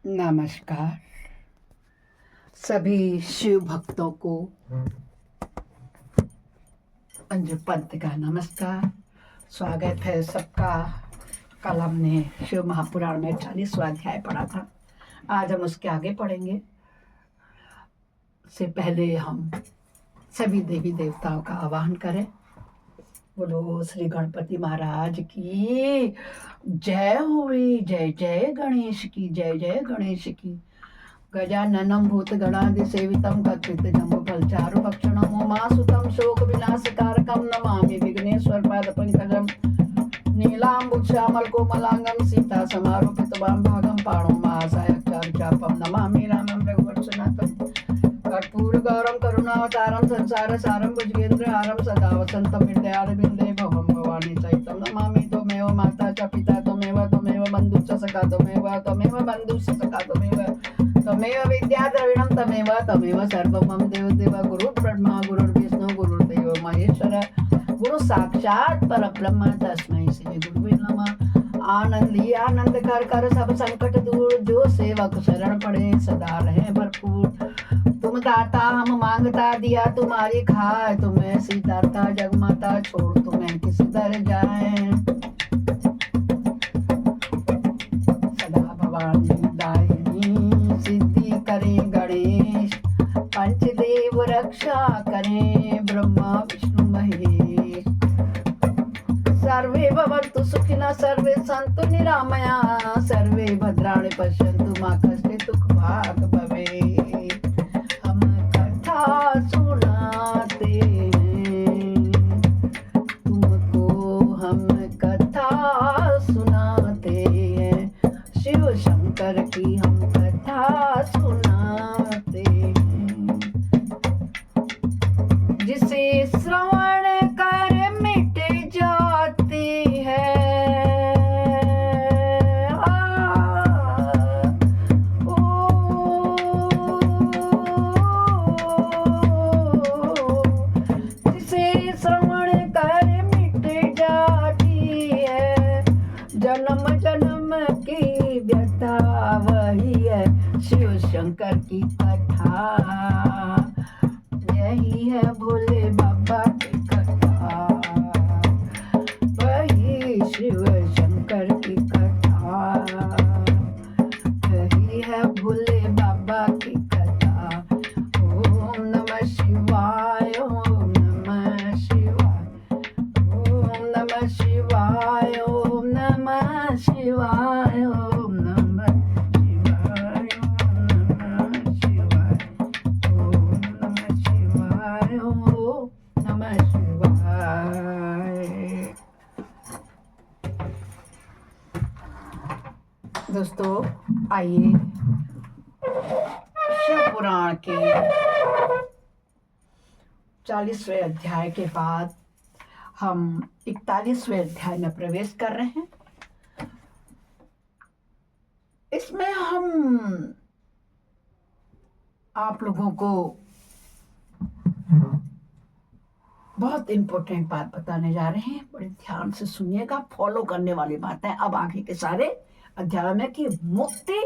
नमस्कार सभी शिव भक्तों को। अंजू पंत का नमस्कार, स्वागत है सबका। कल हमने शिव महापुराण में 40वां अध्याय पढ़ा था, आज हम उसके आगे पढ़ेंगे। से पहले हम सभी देवी देवताओं का आवाहन करें। बोलो श्री गणपति महाराज की जय हुई, जय जय गणेश की, जय जय गणेश की। गजाननं भूतगणादिसेवितं कल्पितजम्बुफलचारुभक्षणं उमासुतं शोकविनाशकारकं नमामि विघ्नेश्वरपादपङ्कजं नीलाम्बुजश्यामलकोमलाङ्गं सीतासमारोपितवां भागं पाणौ महासायकचारुचापं नमामि रामं रघुवंशनाथं कर्पूरगौरं करुणावतारं संसारसारं भुजगेन्द्रहारं सदा वसन्तं हृदयारविन्दे भवं भवानी सहितं नमामि। त्वमेव माता च पिता त्वमेव बन्धुश्च सखा त्वमेव बन्धुश्च सखा त्वमेव विद्या द्रविणं तमेव सर्वं मम देवदेव। गुरुर्ब्रह्मा गुरुर्विष्णु गुरुर्देवो महेश्वर, गुरु साक्षात् परब्रह्म तस्मै श्री गुरुवे नमः। आनंदी आनंद कर सब संकट दूर, जो सेवक शरण पड़े सदा रहे भरपूर। तुम दाता हम मांगता, दिया तुम्हारी खाए, तुम्हें सीताता जगमाता छोड़ तुम्हें किस दर जाए। सदा भवानी दायिनी सिद्धि करे गणेश, पंचदेव रक्षा करे ब्रह्मा विष्णु महेश। सर्वे भवन्तु सुखिनः सर्वे सन्तु निरामया, सर्वे भद्राणि पश्यन्तु मा कश्चित् दुःखभाग् भवेत्। हम कथा सुनाते हैं तुमको, हम कथा सुनाते हैं, शिव शंकर की हम कथा सुनाते हैं। जिसे श्रवण कर मिट जाती है, जिसे श्रवण कर मिट जाती है, जन्म जन्म की व्यथा वही है शिव शंकर की कथा। यही है भोले बाबा की कथा, वही शिव शंकर की कथा, यही है भोले बाबा की कथा। ओम नमः शिवाय, ओम नमः शिवाय, ओम नमः शिवाय, ओम नमः शिवाय, ओम नमः शिवाय, ओम नमः शिवाय, ओम नमः शिवाय। दोस्तों आइए शिव पुराण के 40वें अध्याय के बाद हम 41वें अध्याय में प्रवेश कर रहे हैं। इसमें हम आप लोगों को बहुत इंपॉर्टेंट बात बताने जा रहे हैं, बड़े ध्यान से सुनिएगा। फॉलो करने वाली बातें अब आगे के सारे अध्याय में कि मुक्ति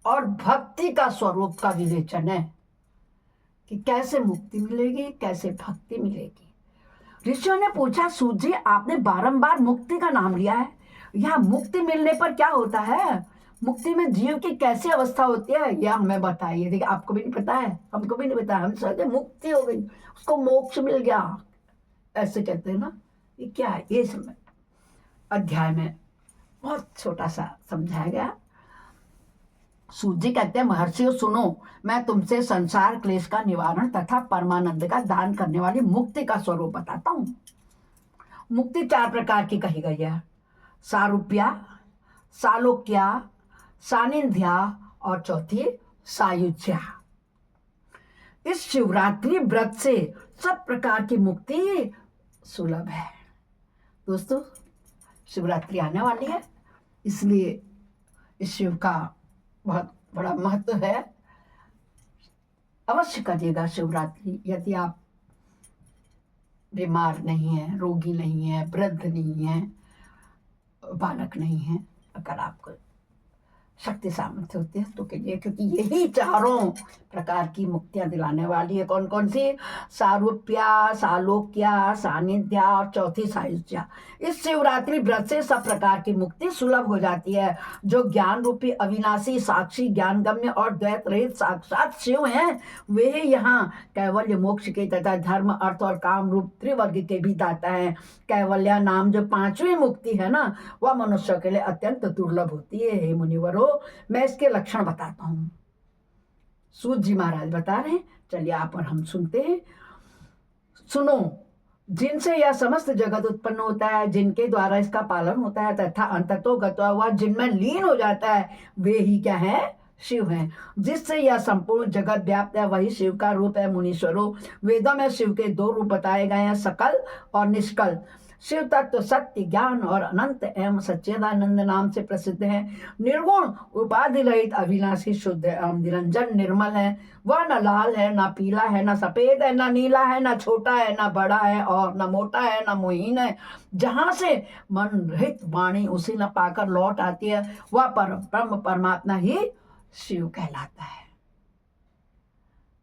और भक्ति का स्वरूप का विवेचन है कि कैसे मुक्ति मिलेगी, कैसे भक्ति मिलेगी। ऋषियों ने पूछा, सूत जी आपने बारंबार मुक्ति का नाम लिया है, यहाँ मुक्ति मिलने पर क्या होता है, मुक्ति में जीव की कैसी अवस्था होती है, यह हमें बताइए। देखिए आपको भी नहीं पता है, हमको भी नहीं पता है, हम सोचते मुक्ति हो गई, उसको मोक्ष मिल गया, ऐसे कहते हैं ना। ये क्या है, ये समय अध्याय में बहुत छोटा सा समझाया गया। सूत जी कहते हैं, महर्षियों सुनो, मैं तुमसे संसार क्लेश का निवारण तथा परमानंद का दान करने वाली मुक्ति का स्वरूप बताता हूँ। मुक्ति 4 प्रकार की कही गई है, सारूप्या, सालोक्या, सानिध्या और चौथी सायुज्या। इस शिवरात्रि व्रत से सब प्रकार की मुक्ति सुलभ है। दोस्तों शिवरात्रि आने वाली है, इसलिए इस शिव का बहुत बड़ा महत्व है। अवश्य करिएगा शिवरात्रि। यदि आप बीमार नहीं है, रोगी नहीं है, वृद्ध नहीं है, बालक नहीं है, अगर आपको शक्ति सामर्थ्य होती है तो के लिए, क्योंकि यही चारों प्रकार की मुक्तियां दिलाने वाली है। कौन कौन सी? सारूप्या, सालोक्या, सानिध्या और चौथी सायुज्या। इस शिवरात्रि व्रत से सब प्रकार की मुक्ति सुलभ हो जाती है। जो ज्ञान रूपी अविनाशी साक्षी ज्ञानगम्य और द्वैत रहित साक्षात शिव हैं, वे ही यहाँ कैवल्य मोक्ष के तथा धर्म अर्थ और काम रूप त्रिवर्ग के भी दाता है। कैवल्या नाम जो पांचवी मुक्ति है ना, वह मनुष्य के लिए अत्यंत दुर्लभ होती है। हे मुनिवरों, मैं इसके लक्षण बताता हूं। सूत जी महाराज बता रहे हैं, चलिए आप और हम सुनते हैं। सुनो, जिनसे यह समस्त जगत उत्पन्न होता है, जिनके द्वारा इसका पालन होता है तथा अंततो गत्वा हुआ जिनमें लीन हो जाता है, वे ही क्या है? शिव हैं। जिससे यह संपूर्ण जगत व्याप्त है, वही शिव का रूप है। मुनीश्वरों, वेदों में शिव के दो रूप बताए गए हैं, सकल और निष्कल। शिव तत्व सत्य ज्ञान और अनंत एवं सच्चिदानंद नाम से प्रसिद्ध है। निर्गुण उपाधि रहित अविनाशी शुद्ध एवं निरंजन निर्मल है। वह न लाल है, न पीला है, न सफेद है, न नीला है, न छोटा है, न बड़ा है और न मोटा है, न मोहीन है। जहां से मन रहित वाणी उसे न पाकर लौट आती है, वह ब्रह्म परमात्मा ही शिव कहलाता है।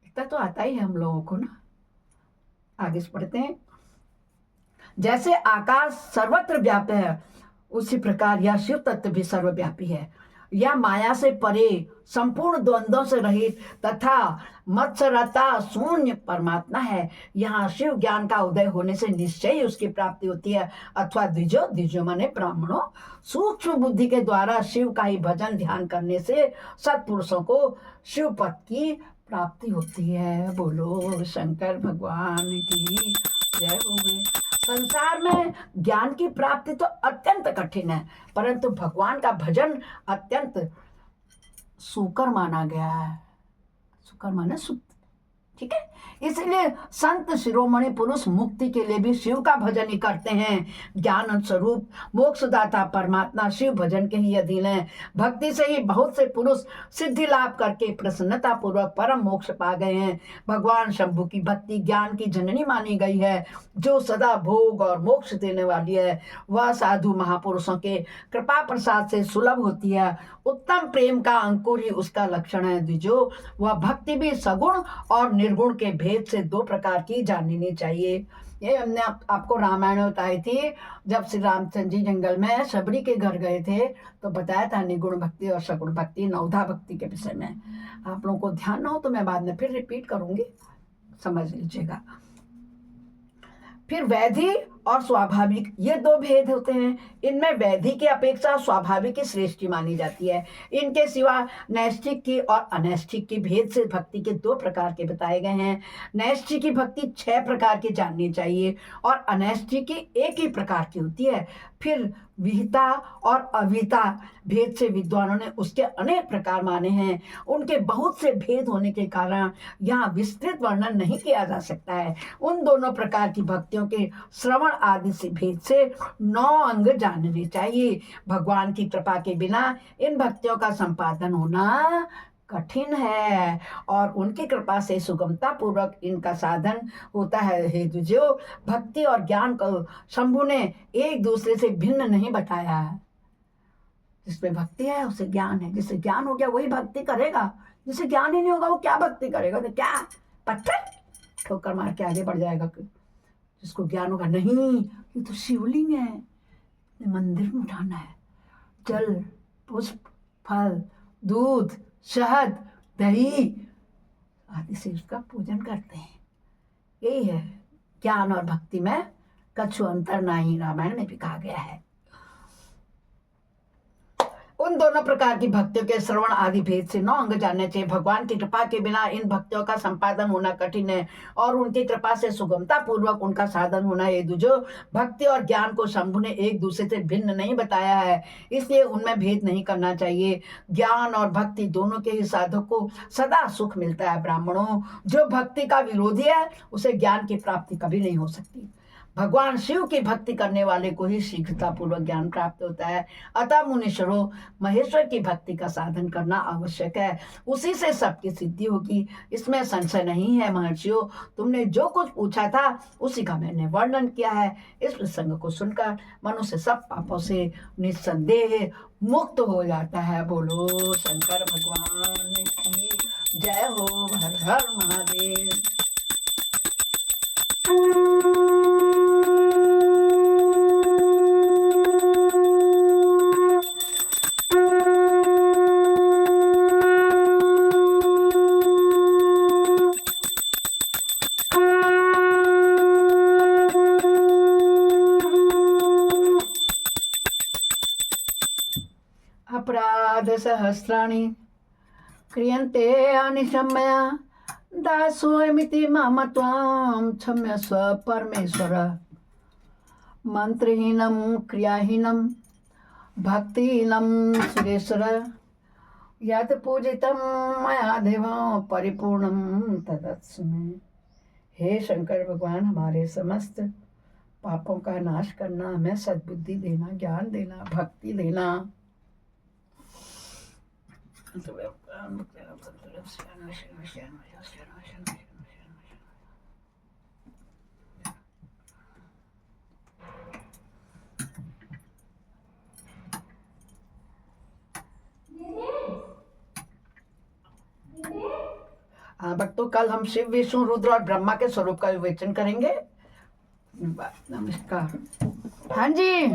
इतना तो आता ही है हम लोगों को ना। आगे पढ़ते हैं। जैसे आकाश सर्वत्र व्याप्त है, उसी प्रकार यह शिव तत्व भी सर्वव्यापी है। यह माया से परे, संपूर्ण द्वंद्वों से रहित तथा मत्सरता शून्य परमात्मा है। यहाँ शिव ज्ञान का उदय होने से निश्चय ही उसकी प्राप्ति होती है। अथवा द्विजो, द्विजो माने ब्राह्मणों, सूक्ष्म बुद्धि के द्वारा शिव का ही भजन ध्यान करने से सत्पुरुषों को शिव पद की प्राप्ति होती है। बोलो शंकर भगवान की जय हो। संसार में ज्ञान की प्राप्ति तो अत्यंत कठिन है, परंतु भगवान का भजन अत्यंत सुकर माना गया है। सुकर माने सुख, ठीक है। इसलिए संत शिरोमणि पुरुष मुक्ति के लिए भी शिव का भजन ही करते हैं। ज्ञान स्वरूप मोक्षदाता परमात्मा शिव भजन के ही अधीन है। भक्ति से ही बहुत से पुरुष सिद्धि लाभ करके प्रसन्नता पूर्वक परम मोक्ष पा गए हैं। भगवान शंभु की भक्ति ज्ञान की जननी मानी गई है, जो सदा भोग और मोक्ष देने वाली है। वह साधु महापुरुषों के कृपा प्रसाद से सुलभ होती है। उत्तम प्रेम का अंकुर ही उसका लक्षण है। द्विजो, वह भक्ति भी सगुण और निर्गुण के भेद से दो प्रकार की जाननी चाहिए। ये हमने आपको रामायण में बताई थी। जब श्री रामचंद्र जी जंगल में शबरी के घर गए थे तो बताया था निगुण भक्ति और सगुण भक्ति, नवधा भक्ति के विषय में। आप लोगों को ध्यान ना हो तो मैं बाद में फिर रिपीट करूंगी, समझ लीजिएगा। फिर वैधि और स्वाभाविक, ये दो भेद होते हैं। इनमें वैधि की अपेक्षा स्वाभाविक की श्रेष्ठी मानी जाती है। इनके सिवा नैष्ठिक की और अनैष्ठिक की भेद से भक्ति के दो प्रकार के बताए गए हैं। नैष्ठिक की भक्ति 6 प्रकार की जाननी चाहिए और अनैष्ठिक की एक ही प्रकार की होती है। फिर विहिता और अविहिता भेद से विद्वानों ने उसके अनेक प्रकार माने हैं। उनके बहुत से भेद होने के कारण यहाँ विस्तृत वर्णन नहीं किया जा सकता है। उन दोनों प्रकार की भक्तियों के श्रवण आदि से भेद से 9 अंग जानने चाहिए। भगवान की कृपा के बिना इन भक्तियों का संपादन होना कठिन है और उनकी कृपा से सुगमता पूर्वक इनका साधन होता है। हे द्विजो, भक्ति और ज्ञान को शंभु ने एक दूसरे से भिन्न नहीं बताया है। जिसमें भक्ति है उसे ज्ञान है, जिसे ज्ञान हो गया वही भक्ति करेगा, जिसे ज्ञान ही नहीं होगा वो क्या भक्ति करेगा? तो क्या पत्थर ठोकर मार के आगे बढ़ जाएगा। जिसको ज्ञान होगा, नहीं ये तो शिवलिंग है, मंदिर में उठाना है, जल पुष्प फल दूध शहद दही आदि से उसका पूजन करते हैं। यही है ज्ञान और भक्ति में कछु अंतर नहीं, रामायण में भी कहा गया है। उन दोनों प्रकार की भक्तियों के श्रवण आदि भेद से 9 अंग जानने चाहिए। भगवान की कृपा के बिना इन भक्तियों का संपादन होना कठिन है और उनकी कृपा से सुगमता पूर्वक उनका साधन होना है। जो भक्ति और ज्ञान को शंभु ने एक दूसरे से भिन्न नहीं बताया है, इसलिए उनमें भेद नहीं करना चाहिए। ज्ञान और भक्ति दोनों के ही साधक को सदा सुख मिलता है। ब्राह्मणों, जो भक्ति का विरोधी है उसे ज्ञान की प्राप्ति कभी नहीं हो सकती। भगवान शिव की भक्ति करने वाले को ही शीघ्रता पूर्वक ज्ञान प्राप्त होता है। अतः मुनीश्वरों, महेश्वर की भक्ति का साधन करना आवश्यक है, उसी से सबकी सिद्धि होगी, इसमें संशय नहीं है। महर्षियों, तुमने जो कुछ पूछा था उसी का मैंने वर्णन किया है। इस प्रसंग को सुनकर मनुष्य सब पापों से निस्संदेह मुक्त हो जाता है। बोलो शंकर भगवान की जय हो। हर हर महादेव। अपराध सहस्राणि क्रियन्ते अनिशम्य दासोऽयमिति मम त्वां क्षम्यस्व परमेश्वर। मंत्रहीनं क्रियाहीनं भक्तिहीनं सुरेश्वर। यत् पूजितं मया देव परिपूर्णं तदस्तु मे। हे शंकर भगवान, हमारे समस्त पापों का नाश करना, हमें सद्बुद्धि देना, ज्ञान देना, भक्ति देना। हाँ भक्तों, कल हम शिव, विष्णु, रुद्र और ब्रह्मा के स्वरूप का विवेचन करेंगे। नमस्कार। हाँ जी।